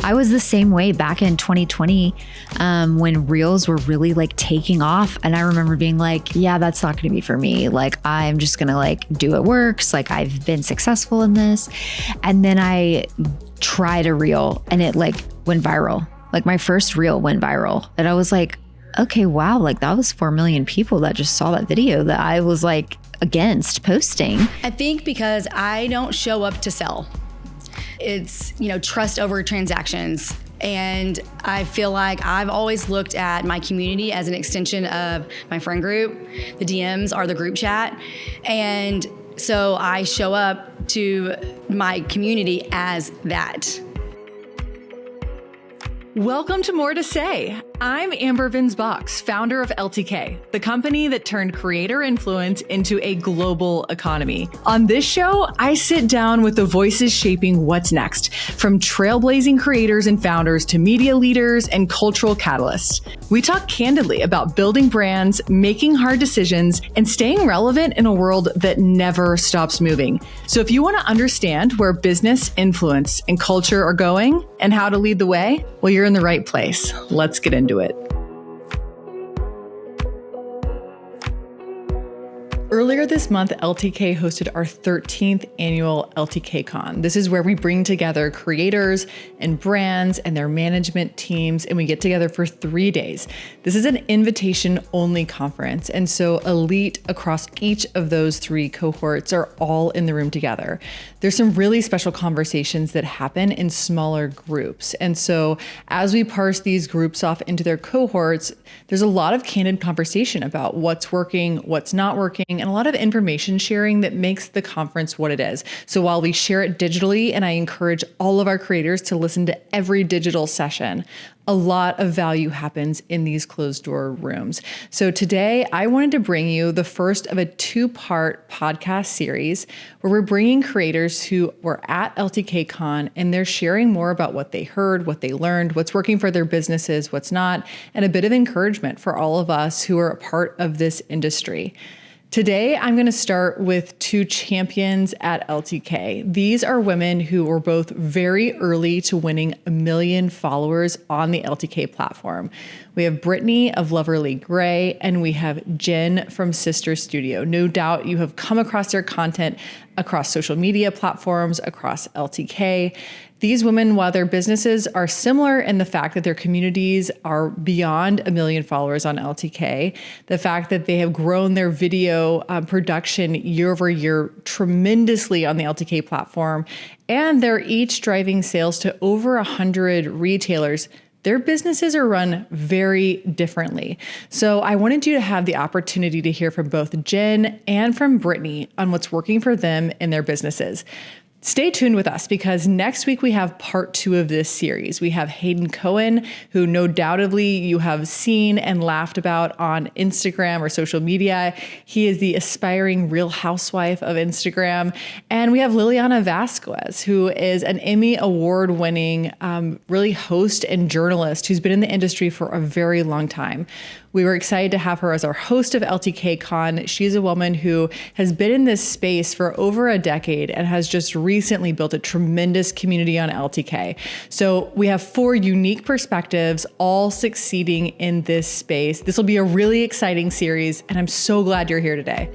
I was the same way back in 2020 when reels were really like taking off. And I remember being like, yeah, that's not going to be for me. Like, I'm just going to like do what works. Like, I've been successful in this. And then I tried a reel and it like went viral. Like my first reel went viral. And I was like, okay, wow. Like that was 4 million people that just saw that video that I was like against posting. I think because I don't show up to sell. It's, trust over transactions. And I feel like I've always looked at my community as an extension of my friend group. The DMs are the group chat. And so I show up to my community as that. Welcome to More to Say. I'm Amber Vins-Box, founder of LTK, the company that turned creator influence into a global economy. On this show, I sit down with the voices shaping what's next, from trailblazing creators and founders to media leaders and cultural catalysts. We talk candidly about building brands, making hard decisions, and staying relevant in a world that never stops moving. So if you want to understand where business, influence, and culture are going and how to lead the way, well, you're in the right place. Let's get into it. Earlier this month, LTK hosted our 13th annual LTK Con. This is where we bring together creators and brands and their management teams, and we get together for 3 days. This is an invitation-only conference, and so elite across each of those 3 cohorts are all in the room together. There's some really special conversations that happen in smaller groups, and so as we parse these groups off into their cohorts, there's a lot of candid conversation about what's working, what's not working, and a lot of information sharing that makes the conference what it is. So while we share it digitally, and I encourage all of our creators to listen to every digital session, a lot of value happens in these closed door rooms. So today I wanted to bring you the first of a 2-part podcast series where we're bringing creators who were at LTK Con and they're sharing more about what they heard, what they learned, what's working for their businesses, what's not, and a bit of encouragement for all of us who are a part of this industry. Today, I'm going to start with 2 champions at LTK. These are women who were both very early to winning 1 million followers on the LTK platform. We have Brittany of Loverly Gray, and we have Jen from Sister Studio. No doubt you have come across their content across social media platforms, across LTK. These women, while their businesses are similar in the fact that their communities are beyond 1 million followers on LTK, the fact that they have grown their video production year over year tremendously on the LTK platform, and they're each driving sales to over 100 retailers, their businesses are run very differently. So I wanted you to have the opportunity to hear from both Jen and from Brittany on what's working for them in their businesses. Stay tuned with us because next week we have part 2 of this series. We have Hayden Cohen, who no doubtedly you have seen and laughed about on Instagram or social media. He is the aspiring real housewife of Instagram. And we have Liliana Vasquez, who is an Emmy award-winning really host and journalist who's been in the industry for a very long time. We were excited to have her as our host of LTK Con. She's a woman who has been in this space for over a decade and has just recently built a tremendous community on LTK. So we have 4 unique perspectives, all succeeding in this space. This will be a really exciting series, and I'm so glad you're here today.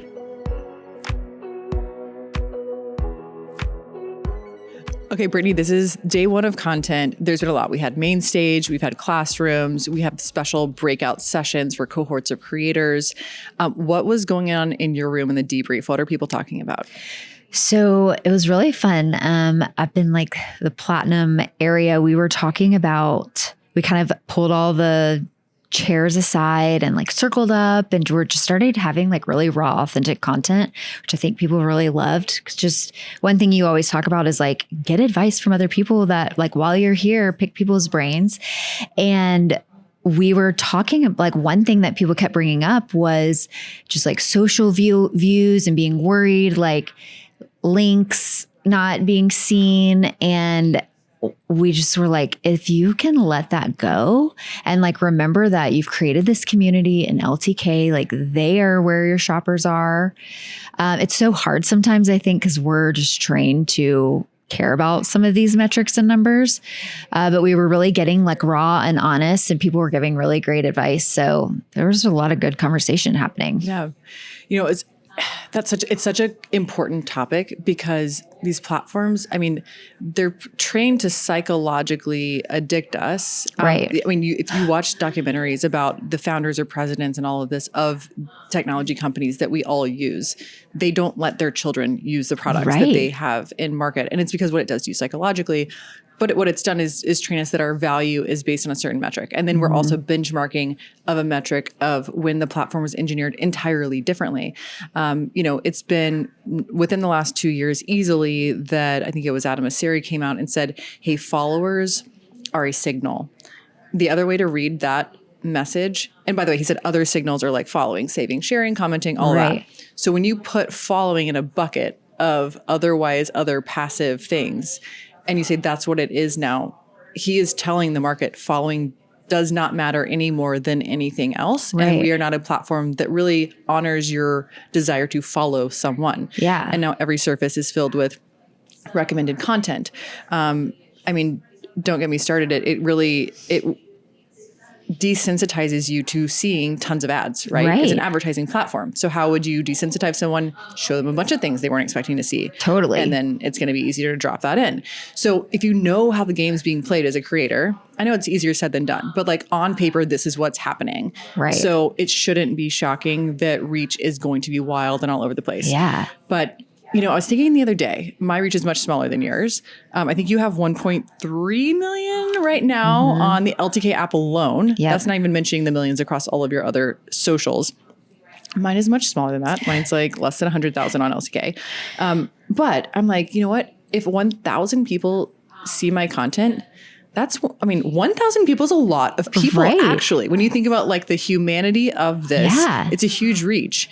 Okay, Brittany, this is day 1 of content. There's been a lot. We had main stage, we've had classrooms, we have special breakout sessions for cohorts of creators. What was going on in your room in the debrief? What are people talking about? So it was really fun. Up in like the platinum area, we were talking about, we kind of pulled all the chairs aside and like circled up, and we're just started having like really raw, authentic content, which I think people really loved. 'Cause just one thing you always talk about is like, get advice from other people that like while you're here, pick people's brains. And we were talking like one thing that people kept bringing up was just like social views and being worried, like links not being seen. And we just were like, if you can let that go and like, remember that you've created this community in LTK, like they are where your shoppers are. It's so hard sometimes, I think, because we're just trained to care about some of these metrics and numbers. But we were really getting like raw and honest, and people were giving really great advice. So there was a lot of good conversation happening. Yeah. It's such an important topic because these platforms, I mean, they're trained to psychologically addict us. Right. If you watch documentaries about the founders or presidents and all of this of technology companies that we all use, they don't let their children use the products that they have in market. And it's because what it does to you psychologically. But what it's done is train us that our value is based on a certain metric. And then we're also benchmarking of a metric of when the platform was engineered entirely differently. It's been within the last 2 years easily that I think it was Adam Mosseri came out and said, hey, followers are a signal. The other way to read that message, and by the way, he said other signals are like following, saving, sharing, commenting, all that. So when you put following in a bucket of other passive things, and you say that's what it is now, he is telling the market following does not matter any more than anything else. Right. And we are not a platform that really honors your desire to follow someone. Yeah. And now every surface is filled with recommended content. Don't get me started. It desensitizes you to seeing tons of ads, right? It's an advertising platform. So how would you desensitize someone? Show them a bunch of things they weren't expecting to see. Totally. And then it's going to be easier to drop that in. So if you know how the game's being played as a creator, I know it's easier said than done, but like on paper, this is what's happening. Right. So it shouldn't be shocking that reach is going to be wild and all over the place. Yeah. But I was thinking the other day, my reach is much smaller than yours. I think you have 1.3 million right now on the LTK app alone. Yep. That's not even mentioning the millions across all of your other socials. Mine is much smaller than that. Mine's like less than 100,000 on LTK. But I'm like, you know what? If 1,000 people see my content, 1,000 people is a lot of people, actually. When you think about like the humanity of this, it's a huge reach.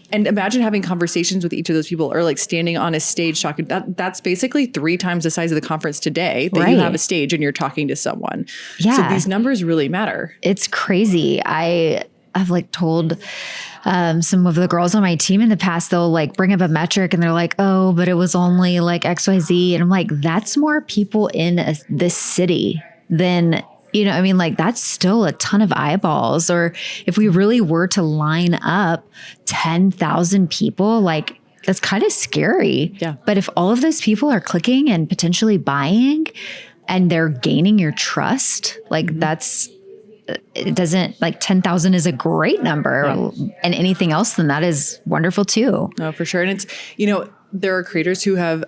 And imagine having conversations with each of those people or like standing on a stage talking. That's basically 3 times the size of the conference today that you have a stage and you're talking to someone. Yeah. So these numbers really matter. It's crazy. I've like told some of the girls on my team in the past, they'll like bring up a metric and they're like, oh, but it was only like XYZ. And I'm like, that's more people in this city than... that's still a ton of eyeballs. Or if we really were to line up 10,000 people, like that's kind of scary. Yeah. But if all of those people are clicking and potentially buying and they're gaining your trust, like it doesn't like 10,000 is a great number and anything else than that is wonderful too. Oh, for sure. And it's, there are creators who have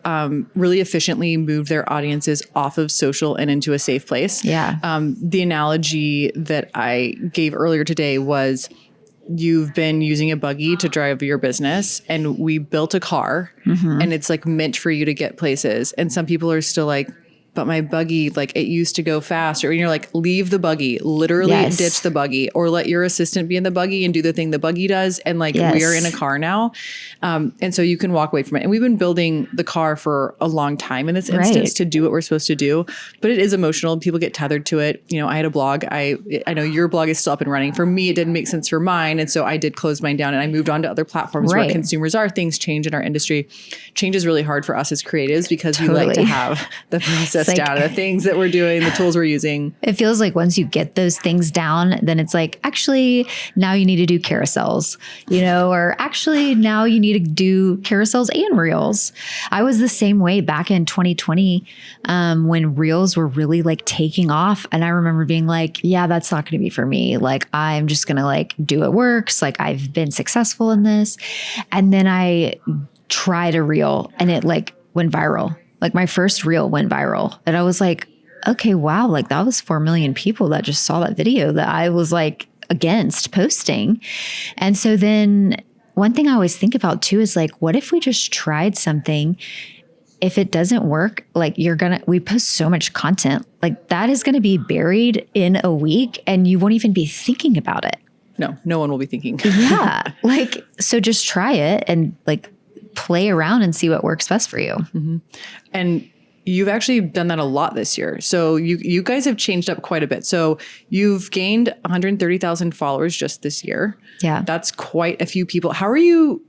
really efficiently moved their audiences off of social and into a safe place. Yeah. The analogy that I gave earlier today was you've been using a buggy to drive your business and we built a car and it's like meant for you to get places. And some people are still like, but my buggy, like it used to go faster. And you're like, leave the buggy, literally ditch the buggy or let your assistant be in the buggy and do the thing the buggy does. And like, we are in a car now. And so you can walk away from it. And we've been building the car for a long time in this instance to do what we're supposed to do, but it is emotional. People get tethered to it. I had a blog. I know your blog is still up and running. For me, it didn't make sense for mine. And so I did close mine down and I moved on to other platforms where consumers are. Things change in our industry. Change is really hard for us as creatives because we like to have the process down, the things that we're doing, the tools we're using. It feels like once you get those things down, then it's like, actually, now you need to do carousels, or actually now you need to do carousels and reels. I was the same way back in 2020 when reels were really like taking off. And I remember being like, yeah, that's not going to be for me. Like, I'm just going to like do what works. Like I've been successful in this. And then I tried a reel and it like went viral. Like my first reel went viral and I was like, okay, wow. Like that was 4 million people that just saw that video that I was like against posting. And so then one thing I always think about too is like, what if we just tried something? If it doesn't work, like we post so much content, like that is going to be buried in a week and you won't even be thinking about it. No one will be thinking. Yeah. Like, so just try it and like play around and see what works best for you. And you've actually done that a lot this year. So you guys have changed up quite a bit. So you've gained 130,000 followers just this year. Yeah. That's quite a few people. How are you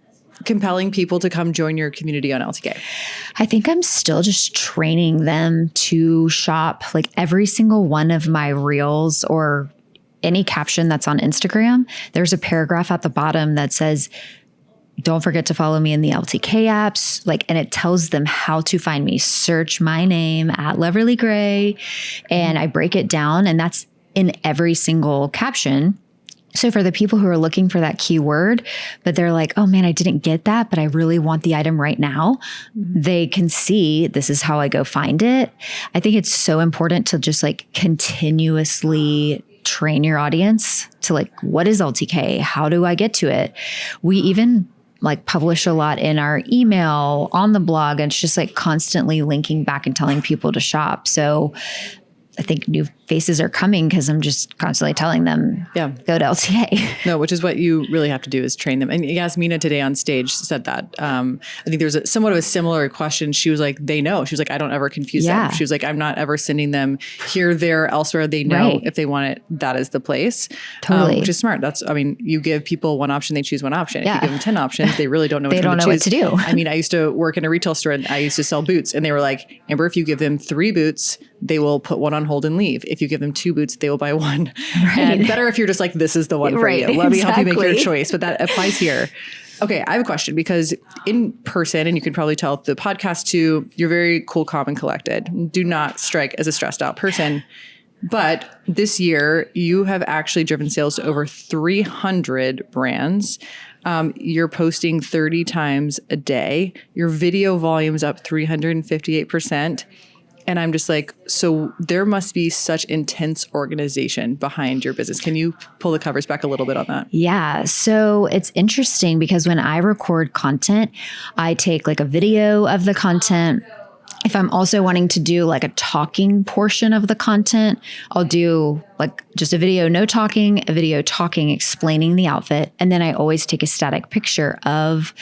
compelling people to come join your community on LTK? I think I'm still just training them to shop. Like every single one of my reels or any caption that's on Instagram, there's a paragraph at the bottom that says, don't forget to follow me in the LTK apps. And it tells them how to find me. Search my name at Leverly Gray. And I break it down, and that's in every single caption. So for the people who are looking for that keyword, but they're like, oh man, I didn't get that, but I really want the item right now. They can see this is how I go find it. I think it's so important to just continuously train your audience to what is LTK? How do I get to it? We even publish a lot in our email, on the blog, and it's just constantly linking back and telling people to shop. So I think new faces are coming because I'm just constantly telling them, go to LTK. No, which is what you really have to do is train them. And Yasmina today on stage said that. I think there's somewhat of a similar question. She was like, they know. She was like, I don't ever confuse them. She was like, I'm not ever sending them here, there, elsewhere. They know if they want it, that is the place. Totally. Which is smart. You give people one option, they choose one option. If you give them 10 options, they really don't know which one to choose. They don't know what to do. I used to work in a retail store and I used to sell boots, and they were like, Amber, if you give them 3 boots, they will put one on hold and leave. If you give them 2 boots, they will buy 1. And better if you're just like, this is the one for you. Let me help you make your choice. But that applies here. Okay, I have a question, because in person, and you can probably tell the podcast too, you're very cool, calm, and collected. Do not strike as a stressed out person. But this year, you have actually driven sales to over 300 brands. You're posting 30 times a day. Your video volume's up 358%. And I'm just like, so there must be such intense organization behind your business. Can you pull the covers back a little bit on that? Yeah. So it's interesting because when I record content, I take a video of the content. If I'm also wanting to do a talking portion of the content, I'll do just a video, no talking, a video talking, explaining the outfit. And then I always take a static picture of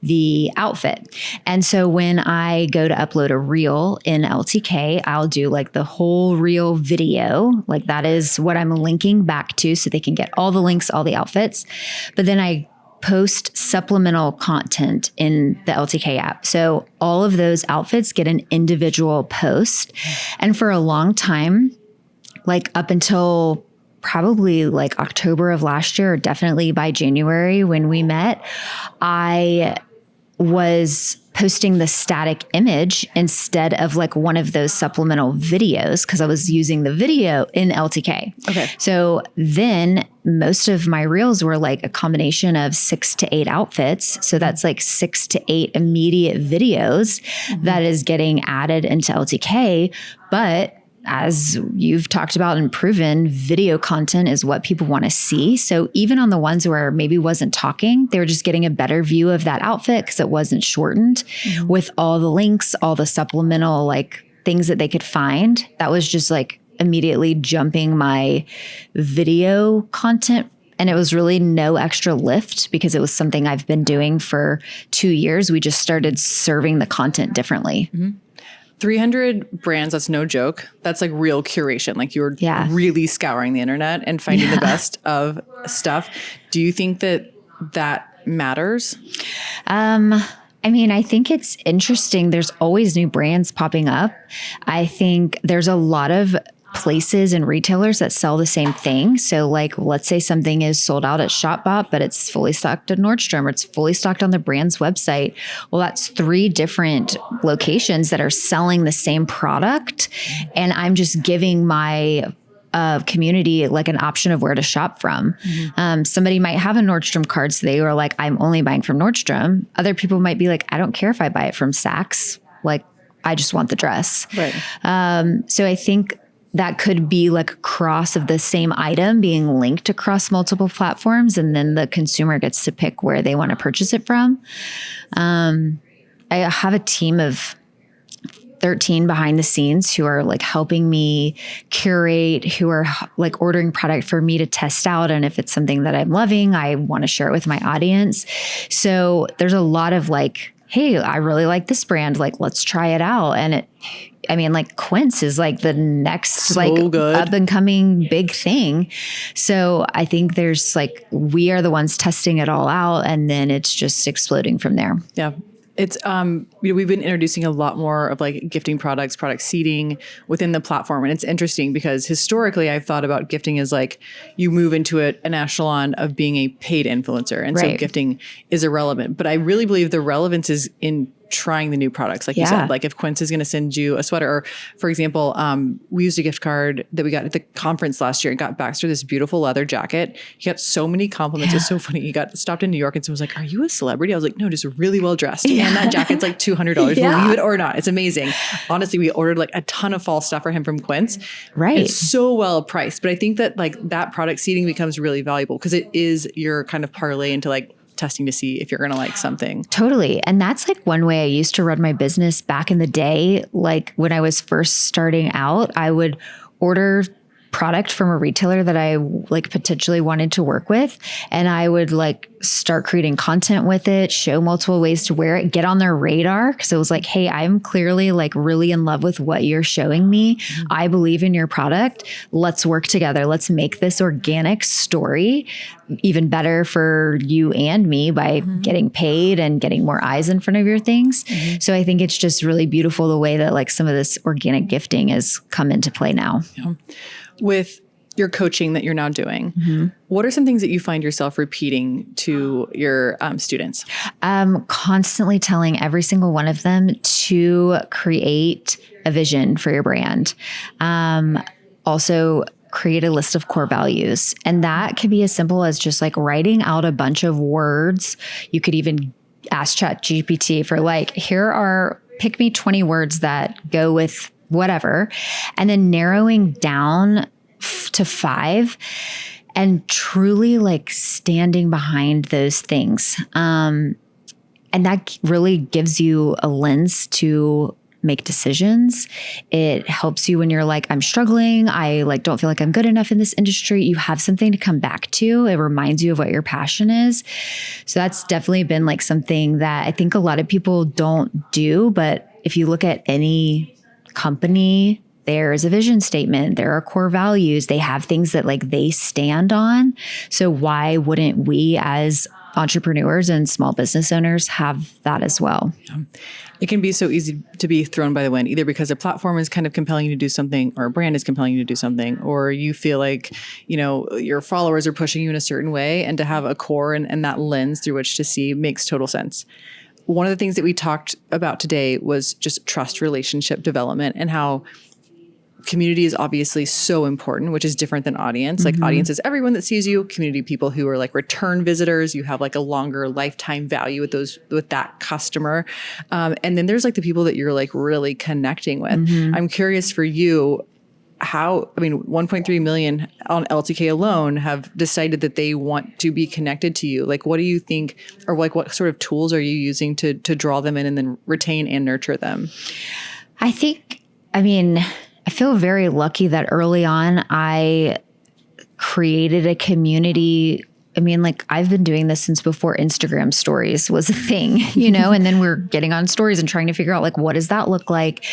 the outfit. And so when I go to upload a reel in LTK, I'll do the whole reel video. That is what I'm linking back to so they can get all the links, all the outfits. But then I post supplemental content in the LTK app. So all of those outfits get an individual post. And for a long time, up until probably October of last year, or definitely by January when we met, I was posting the static image instead of one of those supplemental videos because I was using the video in LTK. Okay. So then most of my reels were a combination of 6 to 8 outfits. So that's 6 to 8 immediate videos that is getting added into LTK. But as you've talked about and proven, video content is what people want to see. So even on the ones where maybe wasn't talking, they were just getting a better view of that outfit because it wasn't shortened with all the links, all the supplemental things that they could find. That was just immediately jumping my video content. And it was really no extra lift because it was something I've been doing for 2 years. We just started serving the content differently. 300 brands, that's no joke. That's real curation. You're really scouring the internet and finding the best of stuff. Do you think that matters? I think it's interesting. There's always new brands popping up. I think there's a lot of places and retailers that sell the same thing. So let's say something is sold out at ShopBot, but it's fully stocked at Nordstrom, or it's fully stocked on the brand's website. Well, that's 3 different locations that are selling the same product. And I'm just giving my community an option of where to shop from. Somebody might have a Nordstrom card, so they were I'm only buying from Nordstrom. Other people might be I don't care if I buy it from Saks. I just want the dress. Right. So I think that could be a cross of the same item being linked across multiple platforms, and then the consumer gets to pick where they want to purchase it from. I have a team of 13 behind the scenes who are helping me curate, who are ordering product for me to test out. And if it's something that I'm loving, I want to share it with my audience. So there's a lot of hey, I really like this brand. Let's try it out. And I mean, like Quince is like the next good. up and coming big thing. So I think there's like, we are the ones testing it all out, and then it's just exploding from there. Yeah. It's, we've been introducing a lot more of like gifting products, product seeding within the platform. And it's interesting because historically I've thought about gifting as like you move into an echelon of being a paid influencer. And so gifting is irrelevant. But I really believe the relevance is in trying the new products. Like you said, like if Quince is going to send you a sweater, or for example, we used a gift card that we got at the conference last year and got Baxter this beautiful leather jacket. He got so many compliments. It's so funny. He got stopped in New York and someone was like, "Are you a celebrity?" I was like, "No, just really well dressed." And that jacket's like $200. Believe it or not. It's amazing. Honestly, we ordered like a ton of fall stuff for him from Quince. Right. It's so well priced. But I think that like that product seeding becomes really valuable because it is your kind of parlay into like testing to see if you're going to like something. Totally. And that's like one way I used to run my business back in the day. Like when I was first starting out, I would order product from a retailer that I like potentially wanted to work with. And I would like start creating content with it, show multiple ways to wear it, get on their radar. Cause it was like, hey, I'm clearly like really in love with what you're showing me. I believe in your product. Let's work together. Let's make this organic story even better for you and me by getting paid and getting more eyes in front of your things. So I think it's just really beautiful the way that like some of this organic gifting has come into play now. Yeah. With your coaching that you're now doing, what are some things that you find yourself repeating to your students? Constantly telling every single one of them to create a vision for your brand. Also, create a list of core values. And that can be as simple as just like writing out a bunch of words. You could even ask ChatGPT for like, pick me 20 words that go with whatever, and then narrowing down to 5 and truly like standing behind those things. And that really gives you a lens to make decisions. It helps you when you're like, I'm struggling. I like don't feel like I'm good enough in this industry. You have something to come back to. It reminds you of what your passion is. So that's definitely been like something that I think a lot of people don't do. But if you look at any company, there's a vision statement, there are core values, they have things that like they stand on. So why wouldn't we as entrepreneurs and small business owners have that as well? It can be so easy to be thrown by the wind, either because a platform is kind of compelling you to do something, or a brand is compelling you to do something, or you feel like, you know, your followers are pushing you in a certain way, and to have a core and that lens through which to see makes total sense. One of the things that we talked about today was just trust relationship development, and how community is obviously so important, which is different than audience. Like audience is everyone that sees you. Community, people who are like return visitors. You have like a longer lifetime value with that customer. And then there's like the people that you're like really connecting with. I'm curious for you, 1.3 million on LTK alone have decided that they want to be connected to you. Like, what do you think, or like what sort of tools are you using to draw them in and then retain and nurture them? I feel very lucky that early on I created a community. I've been doing this since before Instagram stories was a thing, and then we're getting on stories and trying to figure out like, what does that look like?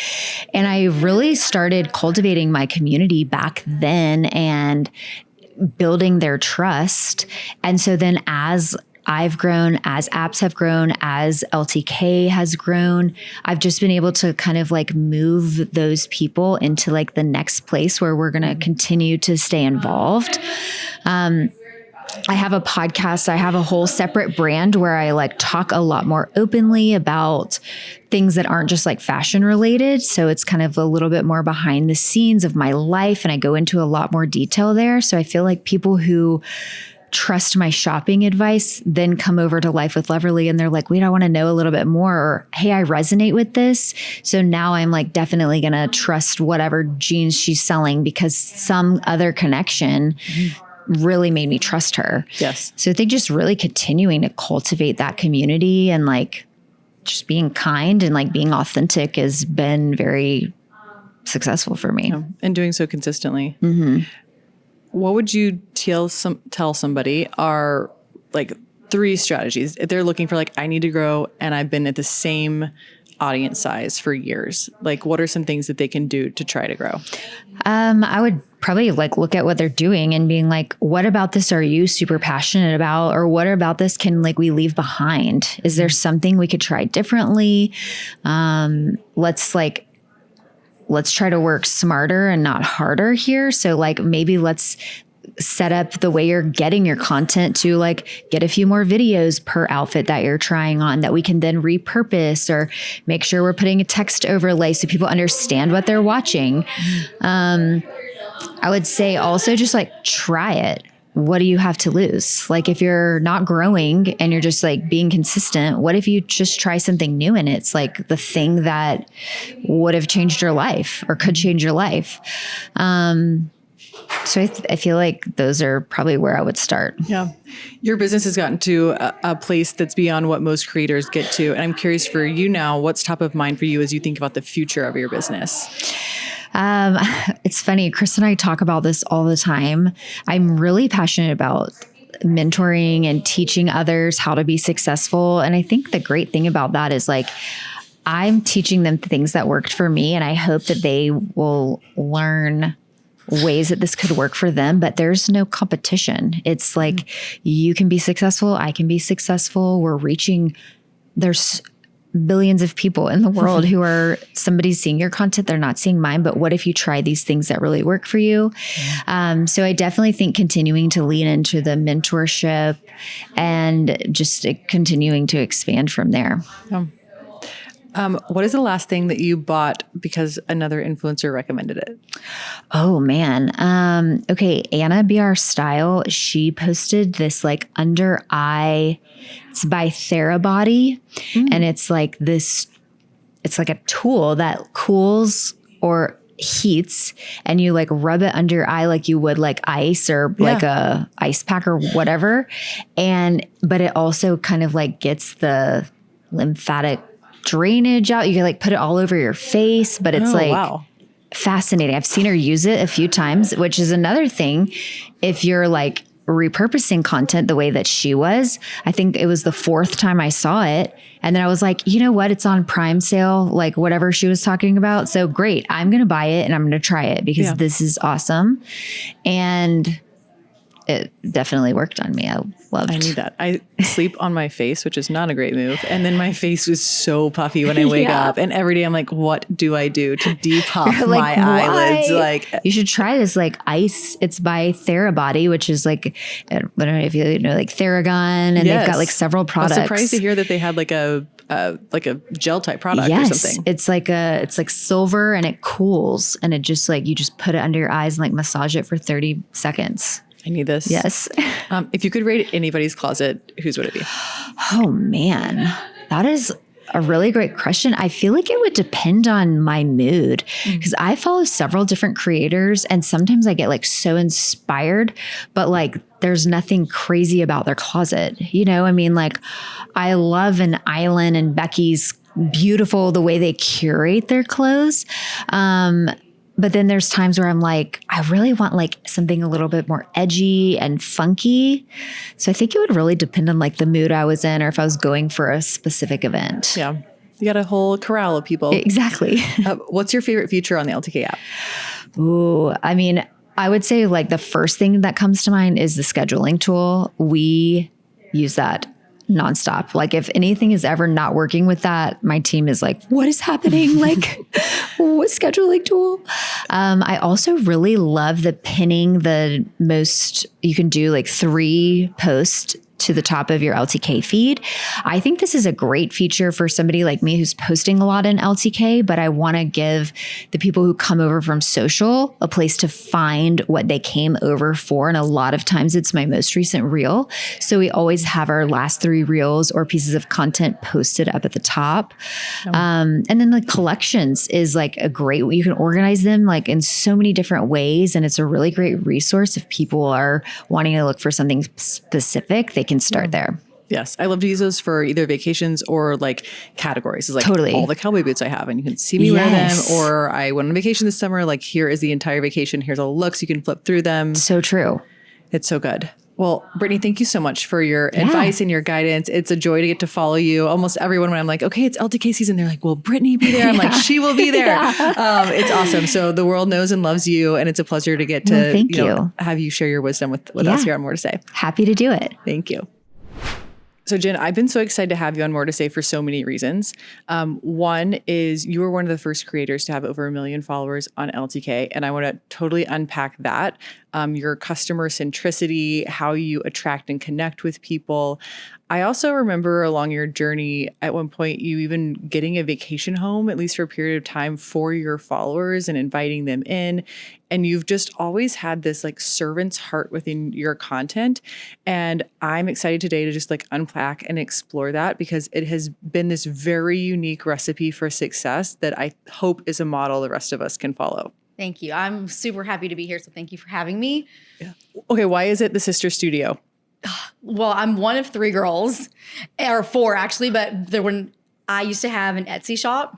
And I really started cultivating my community back then and building their trust. And so then as I've grown, as apps have grown, as LTK has grown, I've just been able to kind of like move those people into like the next place where we're going to continue to stay involved. I have a podcast. I have a whole separate brand where I like talk a lot more openly about things that aren't just like fashion related. So it's kind of a little bit more behind the scenes of my life. And I go into a lot more detail there. So I feel like people who trust my shopping advice then come over to Life with Loverly and they're like, wait, I want to know a little bit more. Or, hey, I resonate with this. So now I'm like definitely going to trust whatever jeans she's selling because some other connection really made me trust her. Yes. So I think just really continuing to cultivate that community and like just being kind and like being authentic has been very successful for me. Yeah. And doing so consistently. What would you tell somebody are like 3 strategies if they're looking for like, I need to grow and I've been at the same audience size for years? Like, what are some things that they can do to try to grow? I would probably like look at what they're doing and being like, what about this are you super passionate about? Or what about this can like we leave behind? Is there something we could try differently? Let's try to work smarter and not harder here. So like maybe let's set up the way you're getting your content to like get a few more videos per outfit that you're trying on that we can then repurpose, or make sure we're putting a text overlay so people understand what they're watching. I would say also just like try it. What do you have to lose? Like if you're not growing and you're just like being consistent, what if you just try something new and it's like the thing that would have changed your life or could change your life? So I feel like those are probably where I would start. Yeah. Your business has gotten to a place that's beyond what most creators get to. And I'm curious for you now, what's top of mind for you as you think about the future of your business? It's funny. Chris and I talk about this all the time. I'm really passionate about mentoring and teaching others how to be successful. And I think the great thing about that is like, I'm teaching them things that worked for me. And I hope that they will learn ways that this could work for them, but there's no competition. It's like, you can be successful. I can be successful. There's billions of people in the world who are, somebody's seeing your content, they're not seeing mine, but what if you try these things that really work for you? So I definitely think continuing to lean into the mentorship and just continuing to expand from there. What is the last thing that you bought because another influencer recommended it? Oh man. Okay. Anna BR Style. She posted this like under eye, it's by Therabody. And it's like it's like a tool that cools or heats, and you like rub it under your eye like you would like ice or like a ice pack or whatever. But it also kind of like gets the lymphatic drainage out. You can like put it all over your face, but it's fascinating. I've seen her use it a few times, which is another thing. If you're like repurposing content the way that she was, I think it was the 4th time I saw it. And then I was like, you know what? It's on Prime sale, like whatever she was talking about. So great. I'm going to buy it and I'm going to try it because this is awesome. And it definitely worked on me. I need that. I sleep on my face, which is not a great move. And then my face was so puffy when I wake up. And every day I'm like, what do I do to depuff my eyelids? Like, you should try this like ice. It's by Therabody, which is like, I don't know if you know, like Theragun, and they've got like several products. I was surprised to hear that they had like a gel type product or something. It's like silver and it cools, and it just like, you just put it under your eyes and like massage it for 30 seconds. I need this. Yes. If you could rate anybody's closet, whose would it be? Oh man, that is a really great question. I feel like it would depend on my mood, because I follow several different creators and sometimes I get like so inspired, but like there's nothing crazy about their closet. You know, I mean, like I love an Island and Becky's beautiful, the way they curate their clothes. But then there's times where I'm like, I really want like something a little bit more edgy and funky. So I think it would really depend on like the mood I was in, or if I was going for a specific event. Yeah. You got a whole corral of people. Exactly. What's your favorite feature on the LTK app? Ooh, I mean, I would say like the first thing that comes to mind is the scheduling tool. We use that nonstop. Like if anything is ever not working with that, my team is like, what is happening? Like what scheduling tool? I also really love the pinning the most, you can do like 3 posts to the top of your LTK feed. I think this is a great feature for somebody like me who's posting a lot in LTK, but I want to give the people who come over from social a place to find what they came over for. And a lot of times it's my most recent reel. So we always have our last 3 reels or pieces of content posted up at the top. And then the collections is like a great, you can organize them like in so many different ways. And it's a really great resource if people are wanting to look for something specific. They can start there. Yes. I love to use those for either vacations or like categories. It's like all the cowboy boots I have and you can see me wear them. Or I went on vacation this summer. Like here is the entire vacation. Here's all the looks. You can flip through them. So true. It's so good. Well, Brittany, thank you so much for your advice and your guidance. It's a joy to get to follow you. Almost everyone, when I'm like, okay, it's LTK season, they're like, will Brittany be there? I'm like, she will be there. It's awesome. So the world knows and loves you. And it's a pleasure to get to thank you. Have you share your wisdom with us here on More to Say. Happy to do it. Thank you. So Jen, I've been so excited to have you on More to Say for so many reasons. One is you were one of the first creators to have over 1 million followers on LTK. And I want to totally unpack that. Your customer centricity, how you attract and connect with people. I also remember along your journey, at one point, you even getting a vacation home, at least for a period of time, for your followers and inviting them in. And you've just always had this like servant's heart within your content. And I'm excited today to just like unpack and explore that, because it has been this very unique recipe for success that I hope is a model the rest of us can follow. Thank you. I'm super happy to be here. So thank you for having me. Yeah. Okay. Why is it the sister studio? Well, I'm one of 3 girls, or 4 actually, but when I used to have an Etsy shop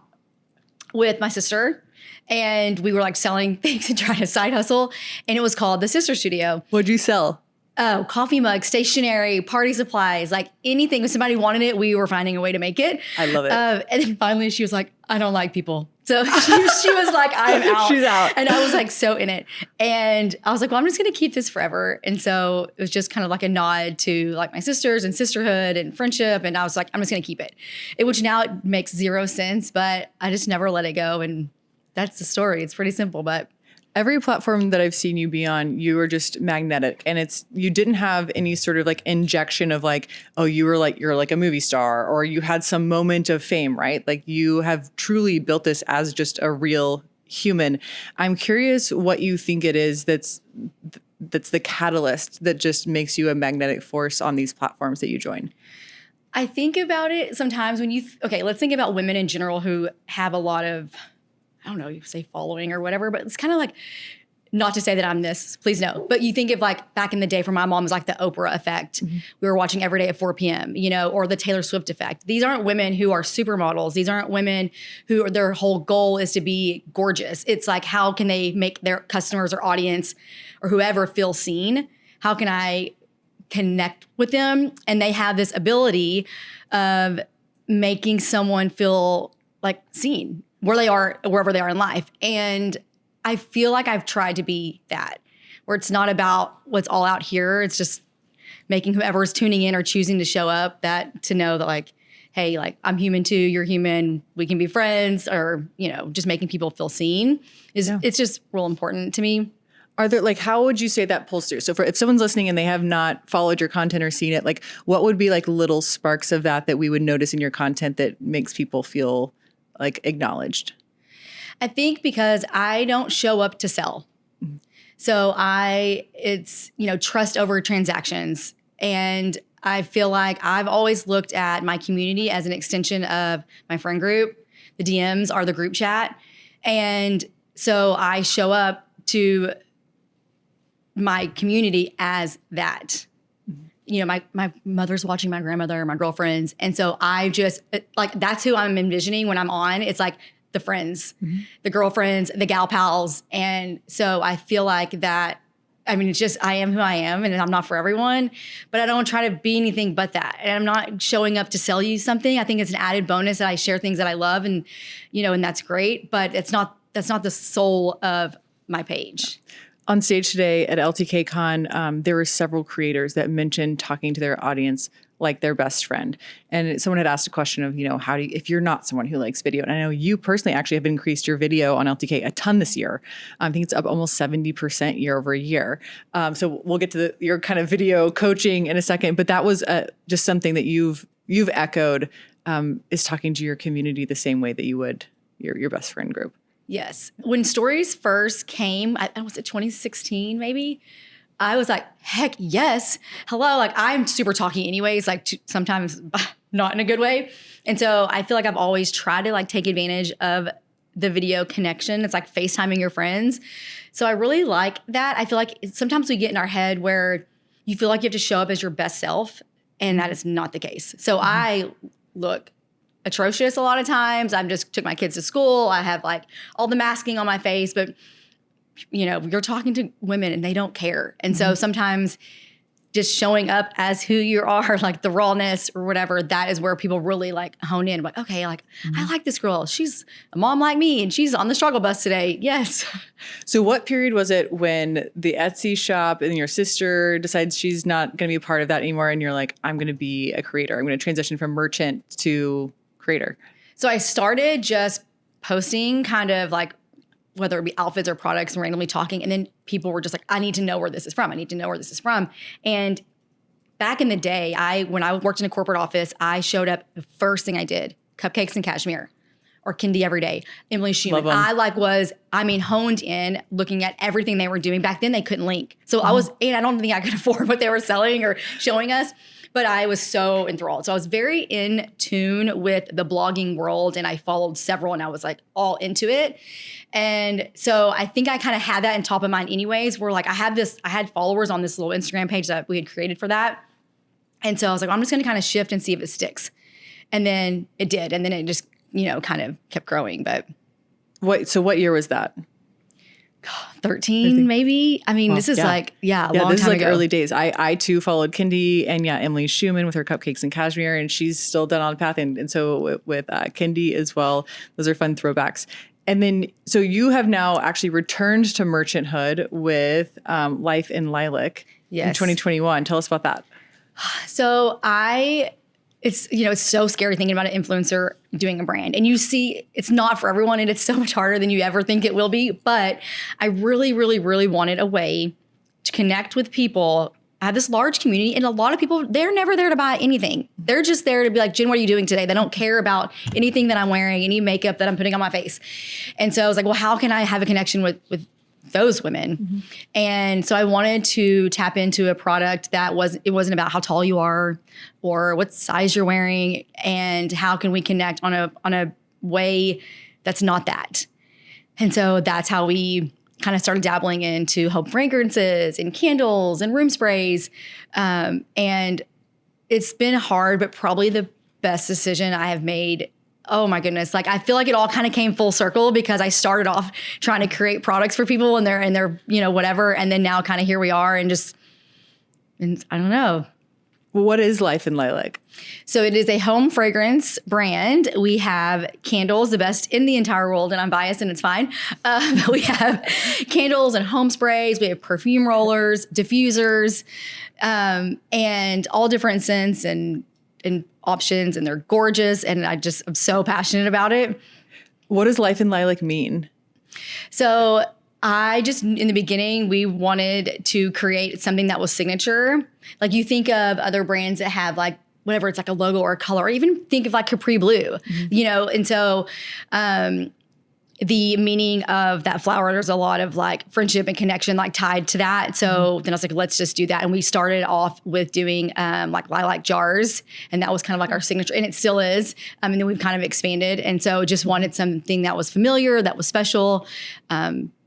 with my sister, and we were like selling things and trying to side hustle, and it was called the Sister Studio. What'd you sell? Oh, coffee mugs, stationery, party supplies, like anything. If somebody wanted it, we were finding a way to make it. I love it. And then finally she was like, I don't like people. So she was like, I'm out. She's out. And I was like so in it. And I was like, well, I'm just going to keep this forever. And so it was just kind of like a nod to like my sisters and sisterhood and friendship. And I was like, I'm just going to keep it. Which now it makes 0 sense, but I just never let it go. And that's the story. It's pretty simple, but every platform that I've seen you be on, you are just magnetic, and you didn't have any sort of like injection of like, oh, you're like a movie star, or you had some moment of fame, right? Like you have truly built this as just a real human. I'm curious what you think it is that's the catalyst that just makes you a magnetic force on these platforms that you join. I think about it sometimes when let's think about women in general who have a lot of, I don't know, you say following or whatever, but it's kind of like, not to say that I'm this, please no. But you think of like back in the day for my mom was like the Oprah effect. Mm-hmm. We were watching every day at 4 p.m., or the Taylor Swift effect. These aren't women who are supermodels. These aren't women who their whole goal is to be gorgeous. It's like, how can they make their customers or audience or whoever feel seen? How can I connect with them? And they have this ability of making someone feel like seen where they are, wherever they are in life. And I feel like I've tried to be that, where it's not about what's all out here. It's just making whoever's tuning in or choosing to show up that to know that like, hey, like I'm human too, you're human, we can be friends, or, just making people feel seen it's just real important to me. Are there like, how would you say that pulls through? So if someone's listening and they have not followed your content or seen it, like what would be like little sparks of that we would notice in your content that makes people feel like acknowledged? I think because I don't show up to sell. Mm-hmm. So it's trust over transactions. And I feel like I've always looked at my community as an extension of my friend group. The DMs are the group chat. And so I show up to my community as that. My mother's watching my grandmother, my girlfriends. And so I just like, that's who I'm envisioning when I'm on. It's like the friends, mm-hmm. the girlfriends, the gal pals. And so I feel like that, it's just, I am who I am, and I'm not for everyone, but I don't try to be anything but that. And I'm not showing up to sell you something. I think it's an added bonus that I share things that I love, and, and that's great, but that's not the soul of my page. On stage today at LTK Con, there were several creators that mentioned talking to their audience like their best friend. And someone had asked a question of, if you're not someone who likes video, and I know you personally actually have increased your video on LTK a ton this year. I think it's up almost 70% year over year. So we'll get to your kind of video coaching in a second, but that was just something that you've echoed, is talking to your community the same way that you would your best friend group. Yes. When stories first came, was it 2016 maybe? I was like, heck yes. Hello. Like I'm super talky anyways, like sometimes not in a good way. And so I feel like I've always tried to like take advantage of the video connection. It's like FaceTiming your friends. So I really like that. I feel like sometimes we get in our head where you feel like you have to show up as your best self, and that is not the case. So mm-hmm. I look atrocious a lot of times. I just took my kids to school. I have like all the masking on my face, but you're talking to women and they don't care. And mm-hmm. so sometimes just showing up as who you are, like the rawness or whatever, that is where people really like hone in. Like, okay, like I like this girl. She's a mom like me and she's on the struggle bus today. Yes. So what period was it when the Etsy shop and your sister decides she's not going to be a part of that anymore? And you're like, I'm going to be a creator. I'm going to transition from merchant to creator. So I started just posting kind of like, whether it be outfits or products and randomly talking. And then people were just like, I need to know where this is from. I need to know where this is from. And back in the day, when I worked in a corporate office, I showed up, the first thing I did, cupcakes and cashmere or Kindy every day. Emily Schumann. I honed in looking at everything they were doing. Back then they couldn't link. So I don't think I could afford what they were selling or showing us. But I was so enthralled. So I was very in tune with the blogging world and I followed several and I was like all into it. And so I think I kind of had that in top of mind anyways, where like I had followers on this little Instagram page that we had created for that. And so I was like, well, I'm just going to kind of shift and see if it sticks. And then it did. And then it just, kind of kept growing. But So what year was that? 13 maybe. I mean, this is a long this is time like ago. early days. I too followed Kindy and Emily Schumann with her cupcakes and cashmere, and she's still done on the path. And so with Kindy as well, those are fun throwbacks. And then, so you have now actually returned to merchanthood with Life in Lilac in 2021. Tell us about that. So it's so scary thinking about an influencer doing a brand. And you see, it's not for everyone and it's so much harder than you ever think it will be. But I really, really, really wanted a way to connect with people. I have this large community and a lot of people, they're never there to buy anything. They're just there to be like, Jen, what are you doing today? They don't care about anything that I'm wearing, any makeup that I'm putting on my face. And so I was like, well, how can I have a connection with those women? Mm-hmm. And so I wanted to tap into a product that it wasn't about how tall you are or what size you're wearing and how can we connect on a way that's not that. And so that's how we kind of started dabbling into home fragrances and candles and room sprays. And it's been hard, but probably the best decision I have made. Oh my goodness. Like I feel like it all kind of came full circle because I started off trying to create products for people and they're, whatever. And then now kind of here we are and I don't know. Well, what is Life in Lilac? So it is a home fragrance brand. We have candles, the best in the entire world, and I'm biased and it's fine. But we have candles and home sprays. We have perfume rollers, diffusers, and all different scents and options, and they're gorgeous. And I'm so passionate about it. What does Life in Lilac mean? So in the beginning, we wanted to create something that was signature. Like you think of other brands that have like, whatever, it's like a logo or a color, or even think of like Capri Blue, And so the meaning of that flower, there's a lot of like friendship and connection like tied to that. So then I was like, let's just do that. And we started off with doing like lilac jars. And that was kind of like our signature, and it still is. And then we've kind of expanded. And so just wanted something that was familiar, that was special.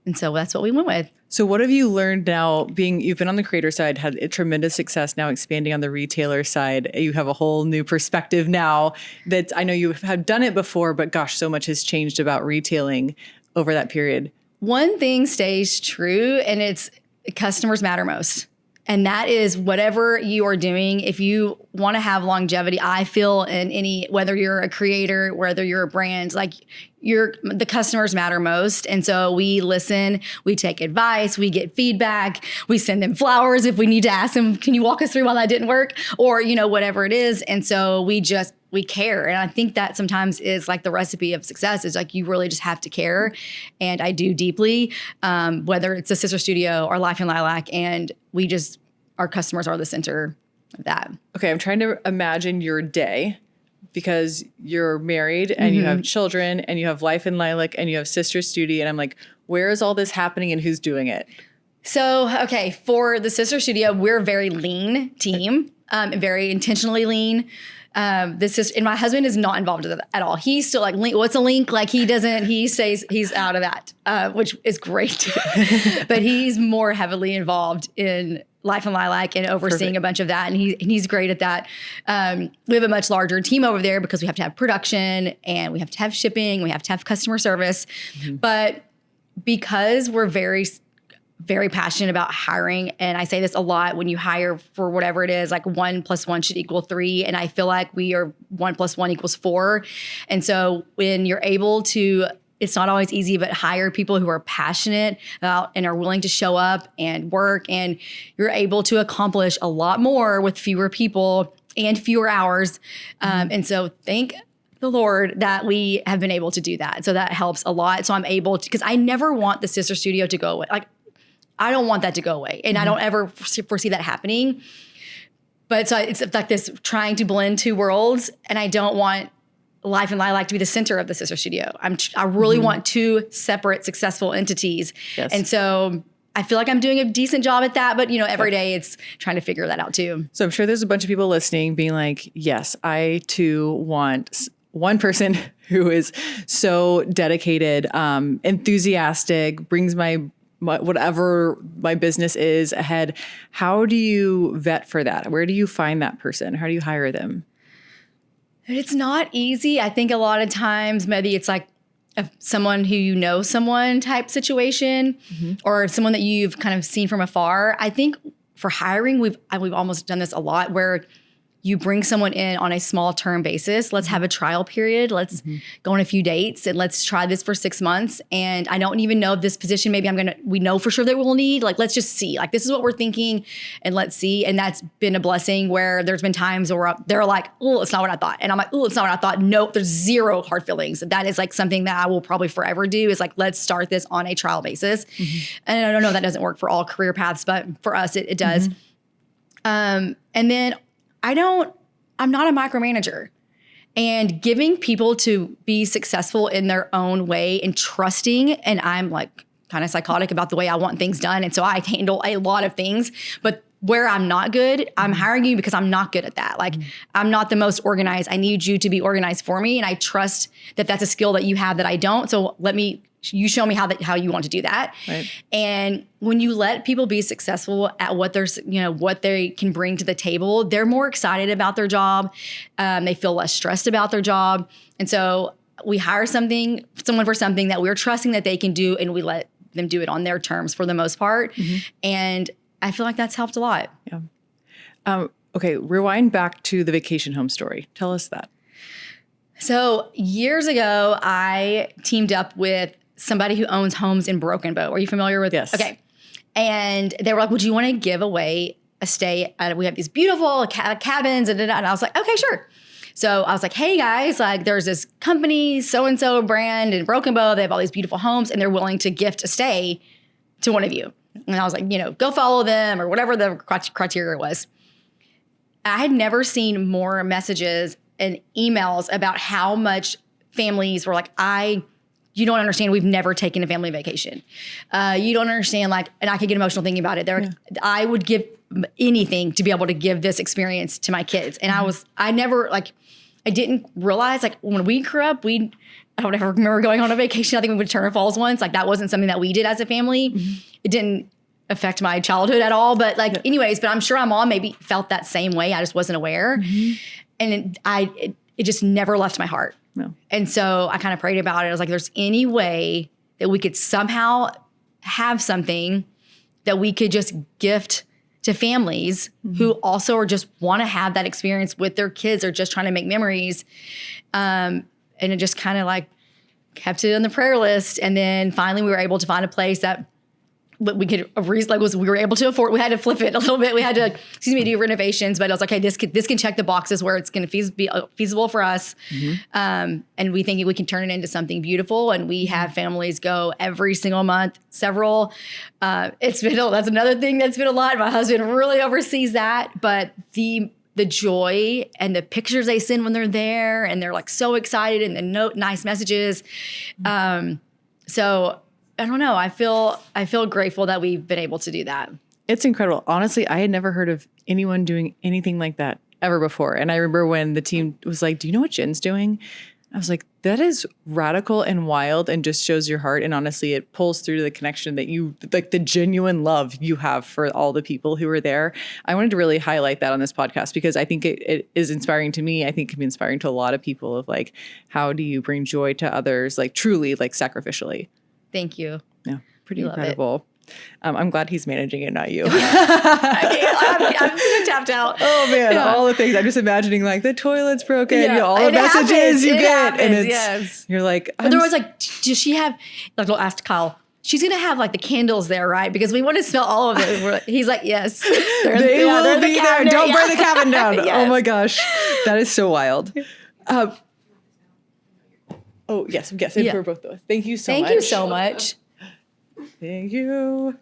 And so that's what we went with. So what have you learned now, you've been on the creator side, had a tremendous success, now expanding on the retailer side. You have a whole new perspective now that I know you have done it before, but gosh, so much has changed about retailing over that period. One thing stays true, and it's customers matter most. And that is whatever you are doing. If you want to have longevity, I feel whether you're a creator, whether you're a brand, like the customers matter most. And so we listen, we take advice, we get feedback, we send them flowers if we need to ask them, can you walk us through why that didn't work? Or, whatever it is. And so we care. And I think that sometimes is like the recipe of success is like, you really just have to care. And I do deeply, whether it's a sister studio or Life in Lilac, and our customers are the center of that. Okay. I'm trying to imagine your day, because you're married and you have children and you have Life in Lilac and you have Sister Studio. And I'm like, where is all this happening and who's doing it? So, okay, for the Sister Studio, we're a very lean team, very intentionally lean. And my husband is not involved with it at all. He's still like, what's a link? Like he says he's out of that, which is great. But he's more heavily involved in Life in Lilac and overseeing a bunch of that. And he's great at that. We have a much larger team over there because we have to have production and we have to have shipping. We have to have customer service. Mm-hmm. But because we're very very passionate about hiring. And I say this a lot when you hire for whatever it is, like 1 + 1 should equal 3. And I feel like we are 1 + 1 = 4. And so when you're able to, it's not always easy, but hire people who are passionate about and are willing to show up and work, and you're able to accomplish a lot more with fewer people and fewer hours. And so thank the Lord that we have been able to do that. So that helps a lot. So I'm able to, because I never want the sister studio to go away. Like, I don't want that to go away. And I don't ever foresee that happening. But so it's like this trying to blend two worlds. And I don't want Life and Lilac to be the center of the sister studio. I really want two separate, successful entities. Yes. And so I feel like I'm doing a decent job at that. But, every day it's trying to figure that out too. So I'm sure there's a bunch of people listening being like, yes, I too want one person who is so dedicated, enthusiastic, brings my whatever my business is ahead. How do you vet for that? Where do you find that person? How do you hire them? It's not easy. I think a lot of times maybe it's like someone who someone type situation, or someone that you've kind of seen from afar. I think for hiring, we've almost done this a lot, where you bring someone in on a small term basis. Let's have a trial period. Let's go on a few dates and let's try this for 6 months. And I don't even know if this position, maybe we know for sure that we'll need, like, let's just see, like, this is what we're thinking and let's see. And that's been a blessing, where there's been times where they're like, oh, it's not what I thought. And I'm like, oh, it's not what I thought. Nope, there's zero hard feelings. That is like something that I will probably forever do, is like, let's start this on a trial basis. And I don't know, that doesn't work for all career paths, but for us, it does. And then I'm not a micromanager, and giving people to be successful in their own way and trusting. And I'm like kind of psychotic about the way I want things done. And so I handle a lot of things, but where I'm not good, I'm hiring you because I'm not good at that. Like, I'm not the most organized. I need you to be organized for me. And I trust that that's a skill that you have that I don't. So you show me how you want to do that. Right. And when you let people be successful at what what they can bring to the table, they're more excited about their job. They feel less stressed about their job. And so we hire someone for something that we're trusting that they can do, and we let them do it on their terms for the most part. And I feel like that's helped a lot. Yeah. Okay. Rewind back to the vacation home story. Tell us that. So years ago, I teamed up with somebody who owns homes in Broken Bow. Are you familiar with? Yes. Okay. And they were like, would you want to give away a stay? We have these beautiful cabins. And I was like, okay, sure. So I was like, hey guys, like, there's this company, so-and-so brand in Broken Bow. They have all these beautiful homes and they're willing to gift a stay to one of you. And I was like, go follow them, or whatever the criteria was. I had never seen more messages and emails about how much families were like, you don't understand. We've never taken a family vacation. You don't understand. Like, and I could get emotional thinking about it. I would give anything to be able to give this experience to my kids. And I didn't realize, like, when we grew up, I don't ever remember going on a vacation. I think we went to Turner Falls once. Like, that wasn't something that we did as a family. It didn't affect my childhood at all. But anyways, but I'm sure my mom maybe felt that same way. I just wasn't aware. And it just never left my heart. No. And so I kind of prayed about it. I was like, there's any way that we could somehow have something that we could just gift to families who also are just want to have that experience with their kids, or just trying to make memories. And it just kind of like kept it on the prayer list. And then finally we were able to find a place that we could we were able to afford. We had to flip it a little bit. We had to, do renovations, but I was like, hey, this can check the boxes where it's going to be feasible for us. And we think we can turn it into something beautiful. And we have families go every single month, several. That's another thing that's been a lot. My husband really oversees that, but the joy and the pictures they send when they're there, and they're like so excited, and the nice messages. So I don't know. I feel grateful that we've been able to do that. It's incredible. Honestly, I had never heard of anyone doing anything like that ever before. And I remember when the team was like, do you know what Jen's doing? I was like, that is radical and wild, and just shows your heart. And honestly, it pulls through to the connection that you, like, the genuine love you have for all the people who are there. I wanted to really highlight that on this podcast, because I think it is inspiring to me. I think it can be inspiring to a lot of people, of like, how do you bring joy to others, like truly, like sacrificially? Thank you. Yeah, pretty incredible. I'm glad he's managing it, not you. I'm tapped out. Oh man, all the things. I'm just imagining like the toilet's broken, Yeah. all the It messages happens. you It get. And happens, it's, yes. you're like, But they're always like, does she have, like they'll ask Kyle, she's going to have like the candles there, right? Because we want to smell all of it. He's like, yes. they will be there. Don't burn the cabin down. Yes. Oh my gosh. That is so wild. Yes. And for both those. Thank you so much. Thank you so much. Thank you.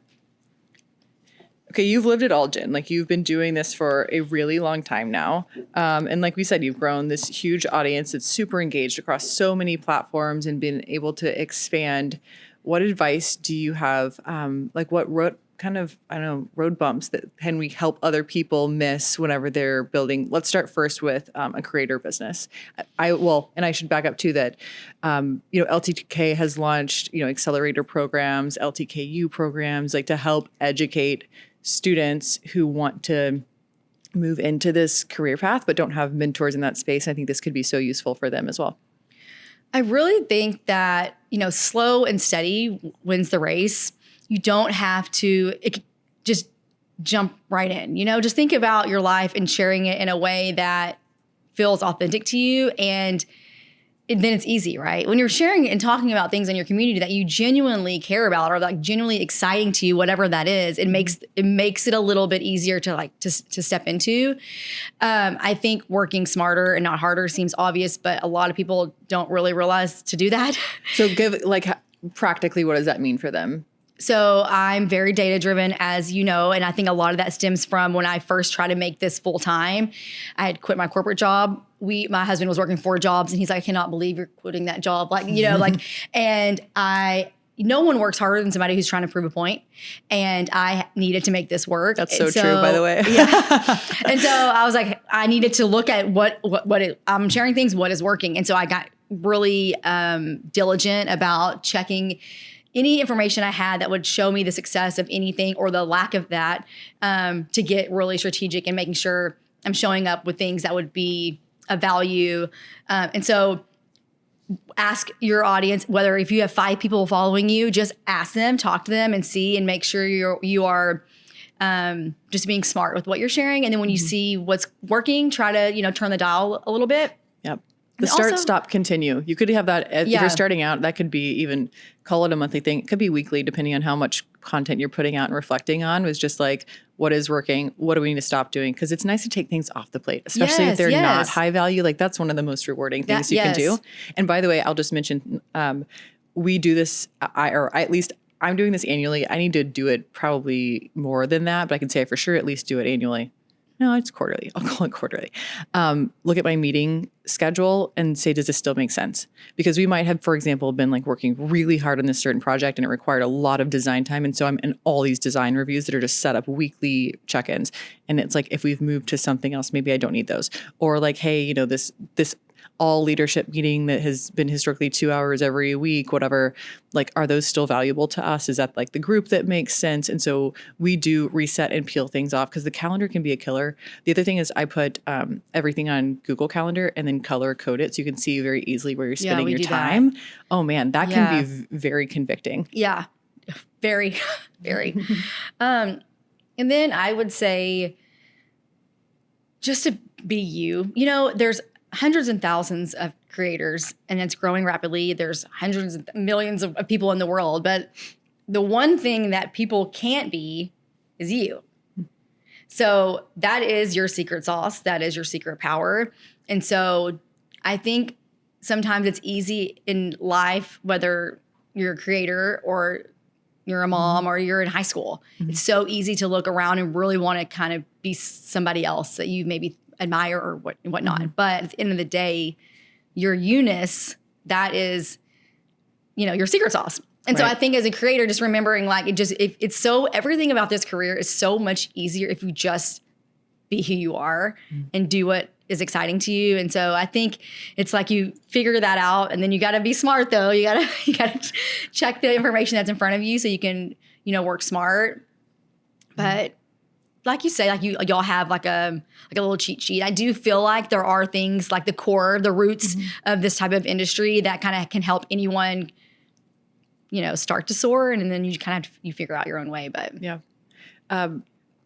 Okay, you've lived it all, Jen. Like you've been doing this for a really long time now. And like we said, you've grown this huge audience that's super engaged across so many platforms and been able to expand. What advice do you have? What road bumps that can we help other people miss whenever they're building? Let's start first with a creator business. And I should back up too that, LTK has launched, accelerator programs, LTKU programs, like to help educate students who want to move into this career path, but don't have mentors in that space. I think this could be so useful for them as well. I really think that, slow and steady wins the race. You don't have to just jump right in, just think about your life and sharing it in a way that feels authentic to you. And then it's easy, right? When you're sharing and talking about things in your community that you genuinely care about or like genuinely exciting to you, whatever that is, it makes it a little bit easier to step into. I think working smarter and not harder seems obvious, but a lot of people don't really realize to do that. So practically, what does that mean for them? So I'm very data driven, as you know, and I think a lot of that stems from when I first tried to make this full time. I had quit my corporate job. My husband was working 4 jobs, and he's like, I cannot believe you're quitting that job. And no one works harder than somebody who's trying to prove a point. And I needed to make this work. That's so true, by the way. Yeah. And so I was like, I needed to look at I'm sharing things, what is working. And so I got really diligent about checking any information I had that would show me the success of anything or the lack of that, to get really strategic and making sure I'm showing up with things that would be of value. And so ask your audience, whether if you have 5 people following you, just ask them, talk to them and see and make sure you are just being smart with what you're sharing. And then when you see what's working, try to, turn the dial a little bit. Yep. The start, stop, continue. You could have that if you're starting out. That could be even call it a monthly thing. It could be weekly, depending on how much content you're putting out and reflecting on. Was just like, what is working? What do we need to stop doing? Because it's nice to take things off the plate, especially if they're not high value. Like that's one of the most rewarding things you can do. And by the way, I'll just mention, we do this, I'm doing this annually. I need to do it probably more than that, but I can say I for sure at least do it annually. No, it's quarterly. I'll call it quarterly. Look at my meeting schedule and say, does this still make sense? Because we might have, for example, been like working really hard on this certain project and it required a lot of design time. And so I'm in all these design reviews that are just set up weekly check-ins. And it's like, if we've moved to something else, maybe I don't need those. Or like, hey, this all leadership meeting that has been historically 2 hours every week, whatever, like, are those still valuable to us? Is that like the group that makes sense? And so we do reset and peel things off because the calendar can be a killer. The other thing is I put everything on Google Calendar and then color code it so you can see very easily where you're spending your time. That. Oh man, that can be very convicting. Yeah, very, very. And then I would say just to be you, there's hundreds and thousands of creators and it's growing rapidly. There's hundreds of millions of people in the world, but the one thing that people can't be is you. So that is your secret sauce. That is your secret power. And so I think sometimes it's easy in life, whether you're a creator or you're a mom or you're in high school, it's so easy to look around and really want to kind of be somebody else that you maybe admire or whatnot. But at the end of the day, your you-ness, that is, your secret sauce. And so I think as a creator, just remembering everything about this career is so much easier if you just be who you are and do what is exciting to you. And so I think it's like you figure that out and then you got to be smart though. You got to check the information that's in front of you so you can, work smart. But like you say, like y'all have like a little cheat sheet. I do feel like there are things like the core, the roots of this type of industry that kind of can help anyone start to soar, and then you kind of you figure out your own way. But yeah.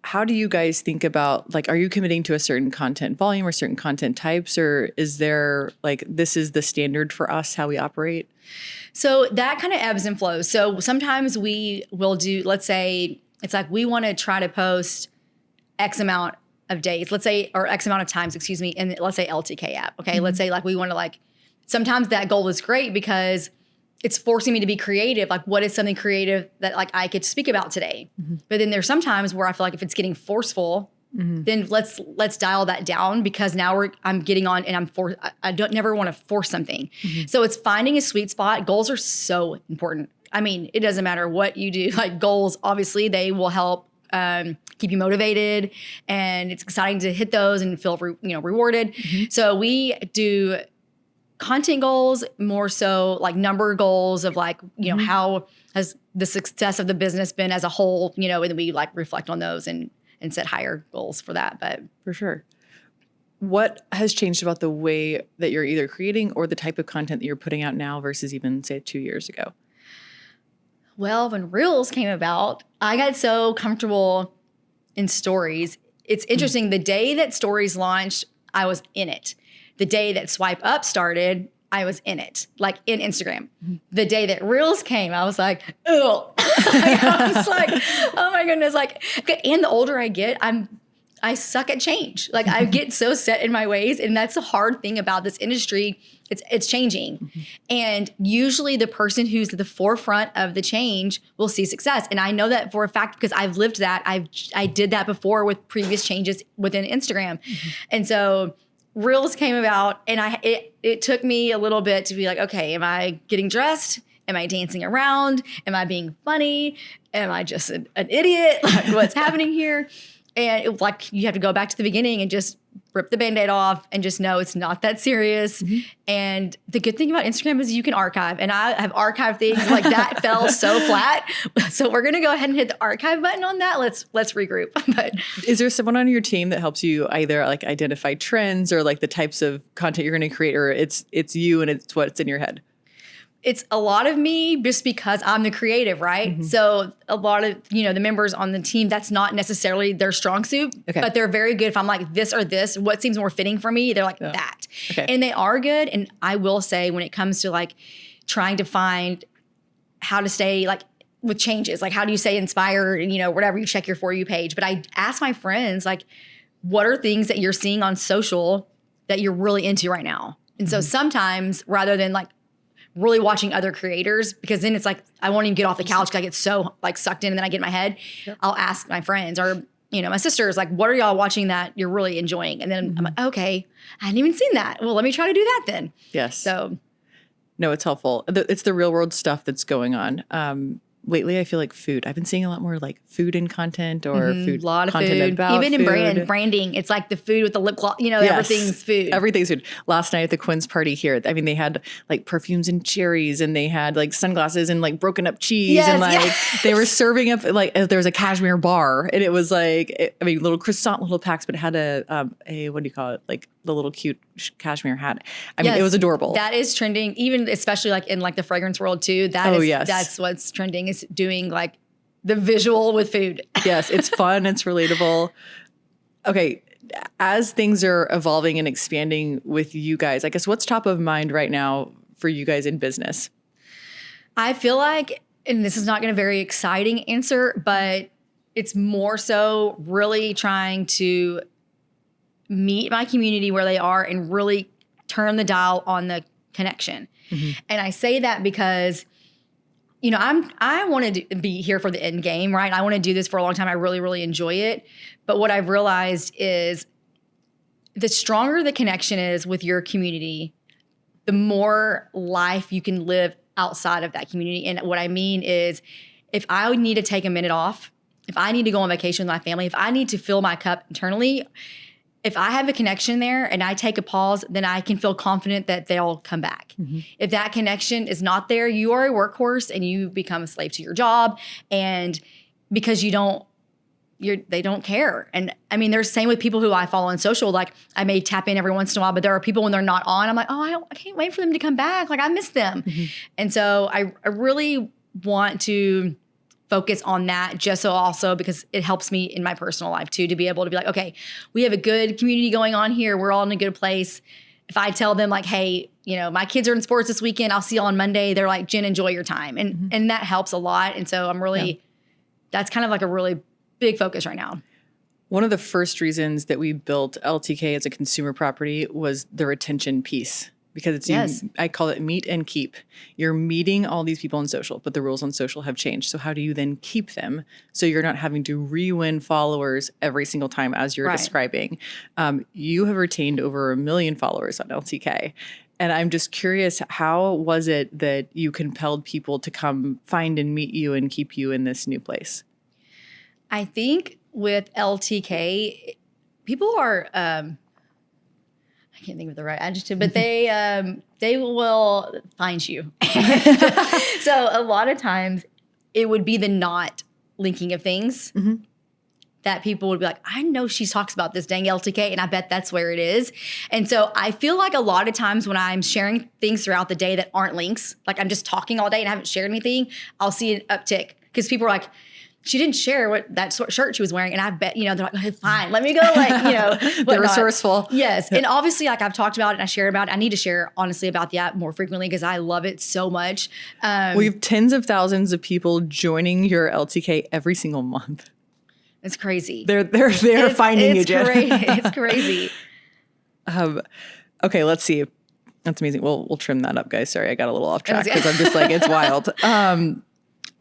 How do you guys think about, like, are you committing to a certain content volume or certain content types, or is there like, this is the standard for us, how we operate? So that kind of ebbs and flows. So sometimes we will do, let's say it's like we want to try to post X amount of days, let's say, or X amount of times, excuse me, in let's say LTK app. Okay. Let's say like we want to like, sometimes that goal is great because it's forcing me to be creative. Like, what is something creative that like I could speak about today? But then there's sometimes where I feel like if it's getting forceful, then let's dial that down, because now I'm getting on and I don't never want to force something. So it's finding a sweet spot. Goals are so important. I mean, it doesn't matter what you do. Like, goals, obviously, they will help keep you motivated, and it's exciting to hit those and feel rewarded. So we do content goals, more so like number goals of like, how has the success of the business been as a whole, and then we like reflect on those and set higher goals for that. But for sure. What has changed about the way that you're either creating or the type of content that you're putting out now versus even, say, 2 years ago? Well, when Reels came about, I got so comfortable in stories. It's interesting. The day that stories launched, I was in it. The day that Swipe Up started, I was in it, like in Instagram. The day that Reels came, I was like, oh, I was like, oh my goodness. Like, and the older I get, I suck at change. Like, I get so set in my ways. And that's the hard thing about this industry. It's changing. And usually the person who's at the forefront of the change will see success. And I know that for a fact, because I've lived that. I did that before with previous changes within Instagram. And so Reels came about, and it took me a little bit to be like, okay, am I getting dressed? Am I dancing around? Am I being funny? Am I just an idiot? Like, what's happening here? And it was like, you have to go back to the beginning and just rip the Band-Aid off and just know it's not that serious. And the good thing about Instagram is you can archive. And I have archived things like that fell so flat. So we're going to go ahead and hit the archive button on that. Let's regroup. But is there someone on your team that helps you either like identify trends or like the types of content you're going to create, or it's you and it's what's in your head? It's a lot of me just because I'm the creative, right? So a lot of, the members on the team, that's not necessarily their strong suit, but they're very good. If I'm like this or this, what seems more fitting for me, they're like that. And they are good. And I will say, when it comes to like trying to find how to stay like with changes, like how do you stay inspired and, whatever, you check your For You page. But I ask my friends, like, what are things that you're seeing on social that you're really into right now? And so sometimes, rather than like really watching other creators, because then it's like, I won't even get off the couch because I get so like sucked in and then I get in my head. I'll ask my friends or, my sisters, like, what are y'all watching that you're really enjoying? And then I'm like, okay, I hadn't even seen that. Well, let me try to do that then. Yes. So. No, it's helpful. It's the real world stuff that's going on. Lately, I feel like food. I've been seeing a lot more like food in content or food. A lot of content food. About even food. In branding, it's like the food with the lip gloss. Everything's food. Everything's food. Last night at the Quinn's party here, I mean, they had like perfumes and cherries, and they had like sunglasses and like broken up cheese, and like they were serving up like there was a cashmere bar, and it was like little croissant little packs, but it had a what do you call it, like the little cute cashmere hat. I mean, it was adorable. That is trending, even especially like in like the fragrance world too. That's what's trending, is doing like the visual with food. Yes, it's fun. It's relatable. Okay, as things are evolving and expanding with you guys, I guess what's top of mind right now for you guys in business? I feel like, and this is not going to be a very exciting answer, but it's more so really trying to meet my community where they are and really turn the dial on the connection. And I say that because, I want to be here for the end game, right? I want to do this for a long time. I really, really enjoy it. But what I've realized is the stronger the connection is with your community, the more life you can live outside of that community. And what I mean is, if I need to take a minute off, if I need to go on vacation with my family, if I need to fill my cup internally, if I have a connection there and I take a pause, then I can feel confident that they'll come back. If that connection is not there, you are a workhorse and you become a slave to your job. And because they don't care. And I mean, there's same with people who I follow on social. Like, I may tap in every once in a while, but there are people when they're not on, I'm like, oh, I can't wait for them to come back. Like, I miss them. And so I really want to focus on that just so also because it helps me in my personal life too, to be able to be like, okay, we have a good community going on here. We're all in a good place. If I tell them like, hey, my kids are in sports this weekend, I'll see you on Monday. They're like, Jen, enjoy your time. And that helps a lot. And so I'm really, that's kind of like a really big focus right now. One of the first reasons that we built LTK as a consumer property was the retention piece. Because it's, I call it meet and keep. You're meeting all these people on social, but the rules on social have changed. So how do you then keep them so you're not having to re-win followers every single time as you're describing? You have retained over 1 million followers on LTK. And I'm just curious, how was it that you compelled people to come find and meet you and keep you in this new place? I think with LTK, people are... I can't think of the right adjective, but they will find you. So a lot of times it would be the not linking of things that people would be like, I know she talks about this dang LTK, and I bet that's where it is. And so I feel like a lot of times when I'm sharing things throughout the day that aren't links, like I'm just talking all day and I haven't shared anything, I'll see an uptick because people are like, she didn't share what that shirt she was wearing. And I bet, they're like, okay, fine, let me go. They're resourceful. Yes. And obviously like I've talked about it and I share about it. I need to share honestly about the app more frequently because I love it so much. We have tens of thousands of people joining your LTK every single month. It's crazy. They're finding you, Jen. It's crazy. Okay, let's see. That's amazing. We'll trim that up, guys. Sorry, I got a little off track because I'm just like, it's wild.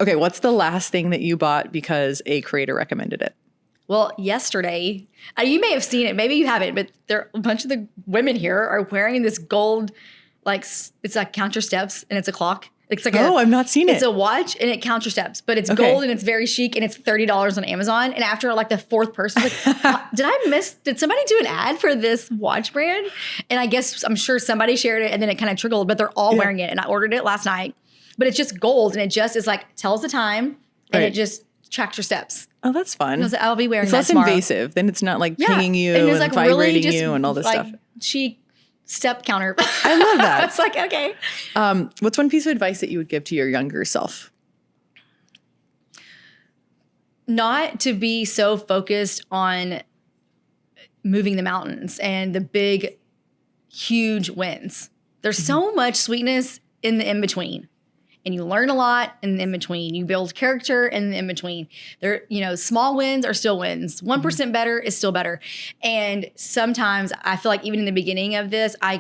Okay, what's the last thing that you bought because a creator recommended it? Well, yesterday, you may have seen it, maybe you haven't, but a bunch of the women here are wearing this gold, it's like count your steps and it's a clock. It's like I've not seen it. It's a watch and it counts your steps, but it's gold and it's very chic and it's $30 on Amazon. And after like the fourth person, like, did somebody do an ad for this watch brand? And I'm sure somebody shared it and then it kind of trickled, but they're all wearing it. And I ordered it last night. But it's just gold, and it just is like tells the time, and it just tracks your steps. Oh, that's fun. And I'll be wearing that less tomorrow. Invasive. Then it's not like pinging you and like vibrating really you and all this stuff. Chic step counter. I love that. It's like, okay. What's one piece of advice that you would give to your younger self? Not to be so focused on moving the mountains and the big, huge wins. There's so much sweetness in the in-between. And you learn a lot in the in-between. You build character in the in-between. Small wins are still wins. 1% better is still better. And sometimes I feel like even in the beginning of this, I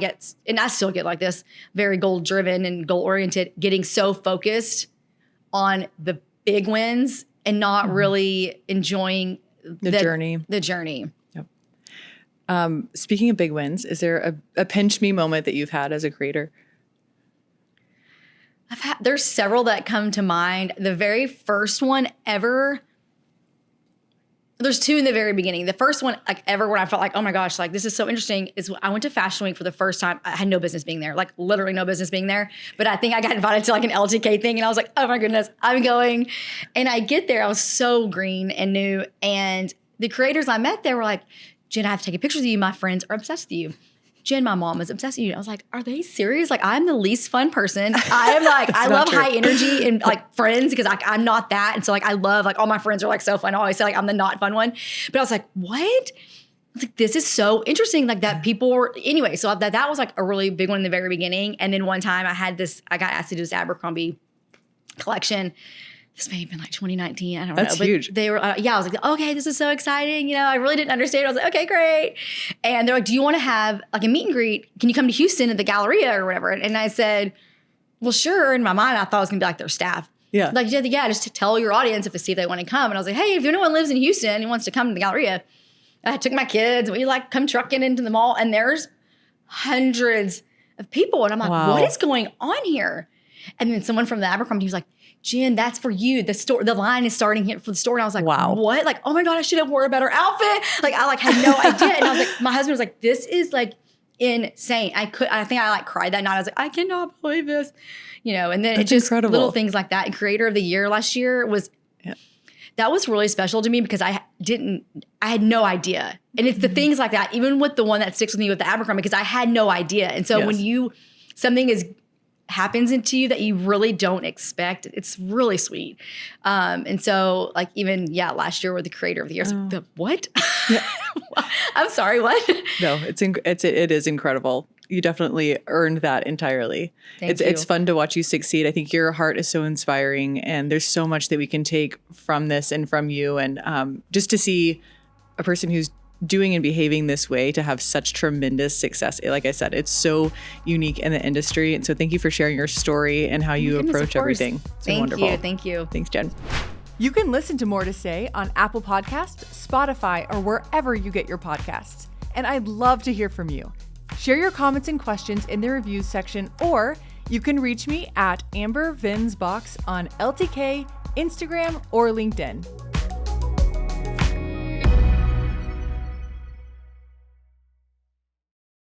still get like this, very goal-driven and goal-oriented, getting so focused on the big wins and not really enjoying the journey. The journey. Yep. Speaking of big wins, is there a pinch me moment that you've had as a creator? There's several that come to mind. The very first one ever, there's two in the very beginning. The first one ever when I felt like, oh my gosh, this is so interesting is I went to Fashion Week for the first time. I had no business being there, literally no business being there. But I think I got invited to an LTK thing and I was like, oh my goodness, I'm going. And I get there, I was so green and new. And the creators I met there were like, Jen, I have to take a picture of you. My friends are obsessed with you. Jen, my mom was obsessed with you. I was like, are they serious? I'm the least fun person. I love high energy and friends because I'm not that. And so I love all my friends are so fun. I always say I'm the not fun one. But I was like, what? I was like, this is so interesting. That people were, anyway. So that was a really big one in the very beginning. And then one time I got asked to do this Abercrombie collection. This may have been 2019. I don't know. That's huge. They were, I was like, okay, this is so exciting. I really didn't understand. I was like, okay, great. And they're like, do you want to have a meet and greet? Can you come to Houston at the Galleria or whatever? And I said, well, sure. In my mind, I thought it was going to be their staff. Yeah. Just to tell your audience to see if they want to come. And I was like, hey, if anyone lives in Houston and wants to come to the Galleria, I took my kids. We come trucking into the mall and there's hundreds of people. And I'm like, what is going on here? And then someone from the Abercrombie was like, Jen, that's for you. The line is starting here for the store. And I was like, wow, what? Oh my God, I should have worn a better outfit. I had no idea. And I was like, my husband was like, this is insane. I think I cried that night. I was like, I cannot believe this. And then it's just incredible. Little things like that. And Creator of the Year last year that was really special to me because I had no idea. And it's the things like that, even with the one that sticks with me with the Abercrombie, because I had no idea. And so when something is happens into you that you really don't expect. It's really sweet. And so like even, last year with the creator of the year, the what? Yeah. I'm sorry, what? No, it is incredible. You definitely earned that entirely. Thank you. It's fun to watch you succeed. I think your heart is so inspiring, and there's so much that we can take from this and from you. And just to see a person who's doing and behaving this way to have such tremendous success. Like I said, it's so unique in the industry. And so thank you for sharing your story and how you approach everything. It's been wonderful. Thank you. Thanks, Jen. You can listen to More to Say on Apple Podcasts, Spotify, or wherever you get your podcasts. And I'd love to hear from you. Share your comments and questions in the reviews section, or you can reach me at Amber Vinsbox on LTK, Instagram, or LinkedIn.